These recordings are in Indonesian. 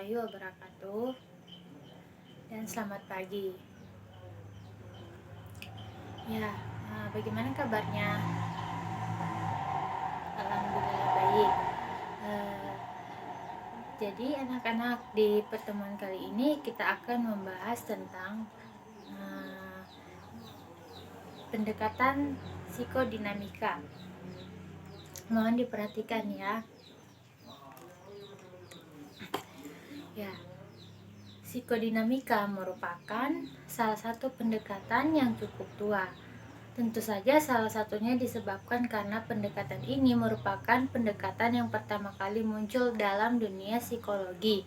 warahmatullahi wabarakatuh, dan selamat pagi. Bagaimana kabarnya? Alhamdulillah baik. Jadi anak-anak, di pertemuan kali ini kita akan membahas tentang pendekatan psikodinamika. Mohon diperhatikan ya. Psikodinamika merupakan salah satu pendekatan yang cukup tua. Tentu saja salah satunya disebabkan karena pendekatan ini merupakan pendekatan yang pertama kali muncul dalam dunia psikologi.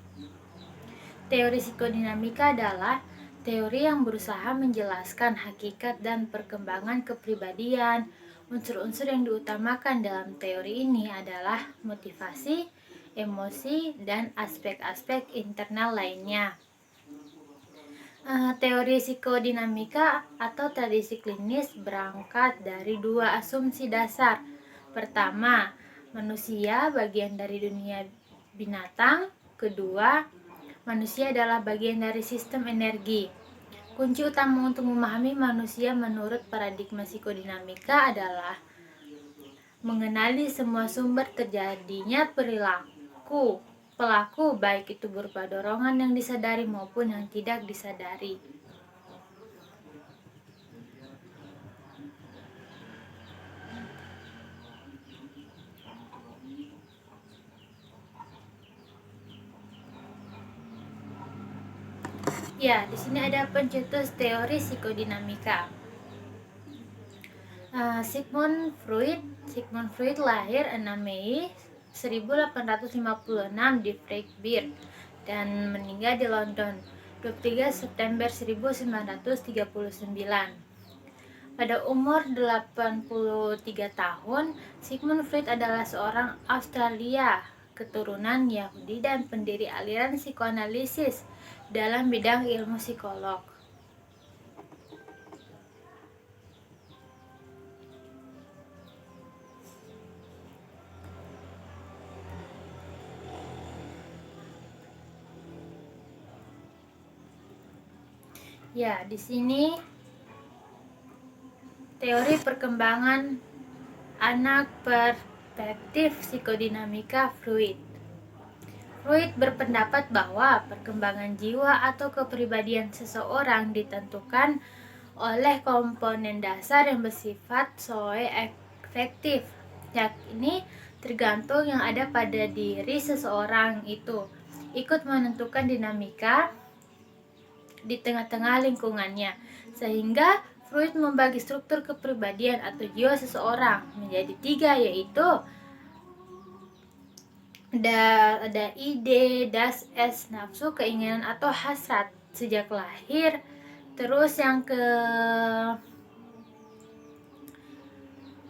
Teori psikodinamika adalah teori yang berusaha menjelaskan hakikat dan perkembangan kepribadian. Unsur-unsur yang diutamakan dalam teori ini adalah motivasi, emosi, dan aspek-aspek internal lainnya. Teori psikodinamika atau tradisi klinis berangkat dari dua asumsi dasar. Pertama, manusia bagian dari dunia binatang. Kedua, manusia adalah bagian dari sistem energi. Kunci utama untuk memahami manusia menurut paradigma psikodinamika adalah mengenali semua sumber terjadinya perilaku pelaku, baik itu berupa dorongan yang disadari maupun yang tidak disadari. Di sini ada pencetus teori psikodinamika. Sigmund Freud lahir 6 Mei 1856 di Freiburg dan meninggal di London 23 September 1939. Pada umur 83 tahun, Sigmund Freud adalah seorang Australia keturunan Yahudi dan pendiri aliran psikoanalisis dalam bidang ilmu psikolog. Di sini teori perkembangan anak perspektif psikodinamika Freud. Freud berpendapat bahwa perkembangan jiwa atau kepribadian seseorang ditentukan oleh komponen dasar yang bersifat zoe-afektif. Ini tergantung yang ada pada diri seseorang itu ikut menentukan dinamika di tengah-tengah lingkungannya, sehingga Freud membagi struktur kepribadian atau jiwa seseorang menjadi 3, yaitu ada ide, das, es, nafsu, keinginan atau hasrat sejak lahir. Terus yang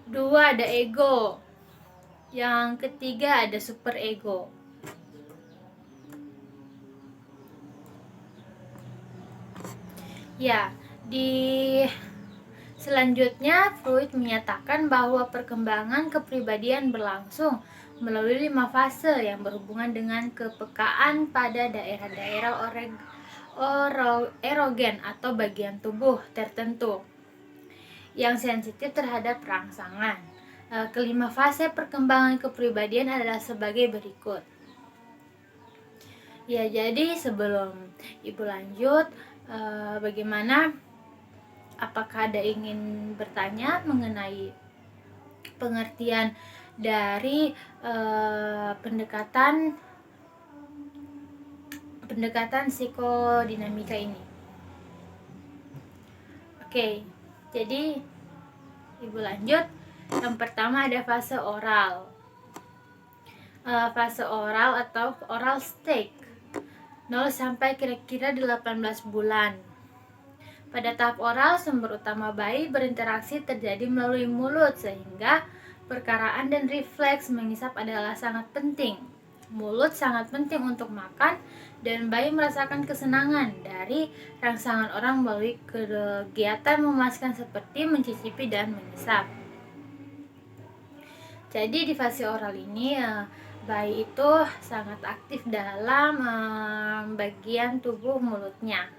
kedua ada ego, yang ketiga ada superego. Selanjutnya Freud menyatakan bahwa perkembangan kepribadian berlangsung melalui 5 fase yang berhubungan dengan kepekaan pada daerah-daerah erogen atau bagian tubuh tertentu yang sensitif terhadap rangsangan. Kelima fase perkembangan kepribadian adalah sebagai berikut. Jadi sebelum Ibu lanjut, bagaimana? Apakah ada ingin bertanya mengenai pengertian dari pendekatan psikodinamika ini? Oke, jadi Ibu lanjut. Yang pertama ada fase oral. Fase oral atau oral stage 0 sampai kira-kira 18 bulan. Pada tahap oral, sumber utama bayi berinteraksi terjadi melalui mulut, sehingga perkaraan dan refleks mengisap adalah sangat penting. Mulut sangat penting untuk makan, dan bayi merasakan kesenangan dari rangsangan orang melalui kegiatan memuaskan seperti mencicipi dan mengisap. Jadi di fase oral ini bayi itu sangat aktif dalam bagian tubuh mulutnya.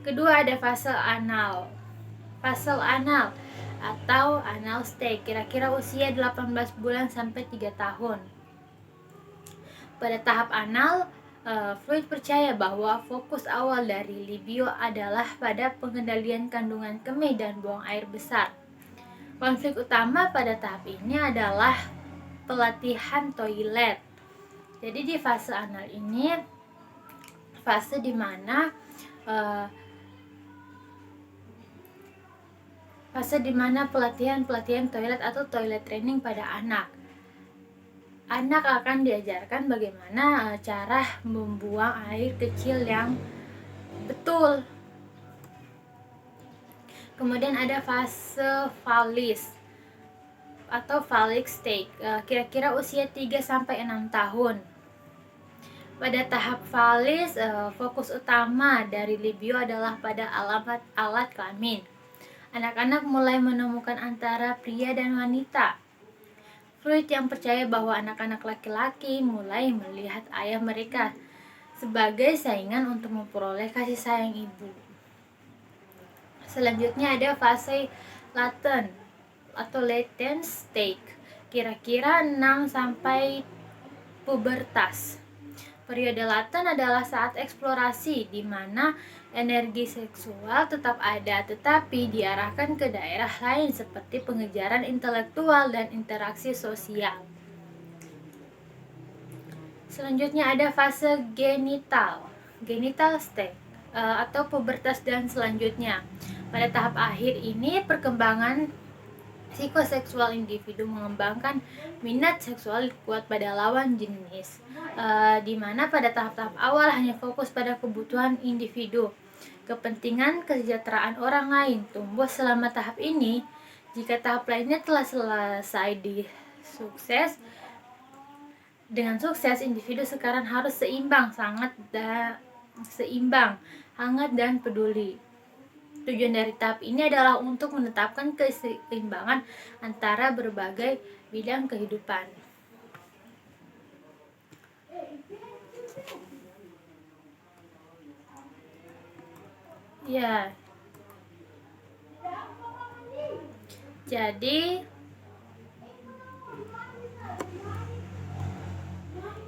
Kedua ada fase anal. Fase anal atau anal stage kira-kira usia 18 bulan sampai 3 tahun. Pada tahap anal, Freud percaya bahwa fokus awal dari libido adalah pada pengendalian kandungan kemih dan buang air besar. Konflik utama pada tahap ini adalah pelatihan toilet. Jadi di fase anal ini fase dimana pelatihan toilet atau toilet training pada anak. Anak akan diajarkan bagaimana cara membuang air kecil yang betul. Kemudian ada fase falis atau phallic stage, kira-kira usia 3-6 tahun. Pada tahap falis, fokus utama dari libido adalah pada alat kelamin. Anak-anak mulai menemukan antara pria dan wanita. Freud yang percaya bahwa anak-anak laki-laki mulai melihat ayah mereka sebagai saingan untuk memperoleh kasih sayang ibu. Selanjutnya ada fase latent atau latent stage, kira-kira 6 sampai pubertas. Periode laten adalah saat eksplorasi di mana energi seksual tetap ada tetapi diarahkan ke daerah lain seperti pengejaran intelektual dan interaksi sosial. Selanjutnya ada fase genital stage atau pubertas dan selanjutnya. Pada tahap akhir ini perkembangan psikoseksual individu mengembangkan minat seksual kuat pada lawan jenis, di mana pada tahap-tahap awal hanya fokus pada kebutuhan individu. Kepentingan kesejahteraan orang lain tumbuh selama tahap ini. Jika tahap lainnya telah selesai dengan sukses, individu sekarang harus seimbang, hangat dan peduli. Tujuan dari tahap ini adalah untuk menetapkan keseimbangan antara berbagai bidang kehidupan. Ya. Jadi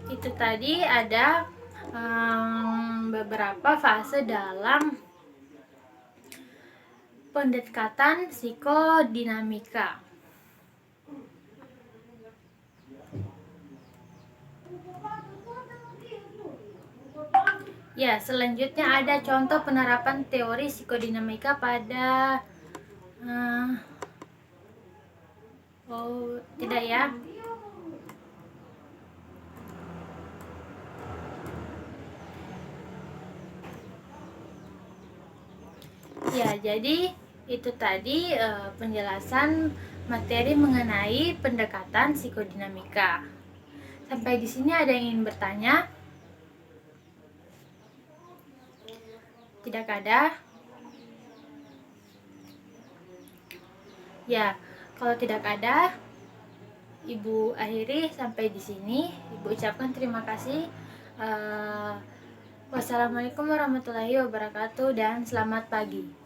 itu tadi ada beberapa fase dalam pendekatan psikodinamika. Ya, selanjutnya ada contoh penerapan teori psikodinamika pada tidak ya. Ya, jadi itu tadi penjelasan materi mengenai pendekatan psikodinamika. Sampai di sini ada yang ingin bertanya? Tidak ada? Ya, kalau tidak ada, Ibu akhiri sampai di sini. Ibu ucapkan terima kasih. Wassalamualaikum warahmatullahi wabarakatuh dan selamat pagi.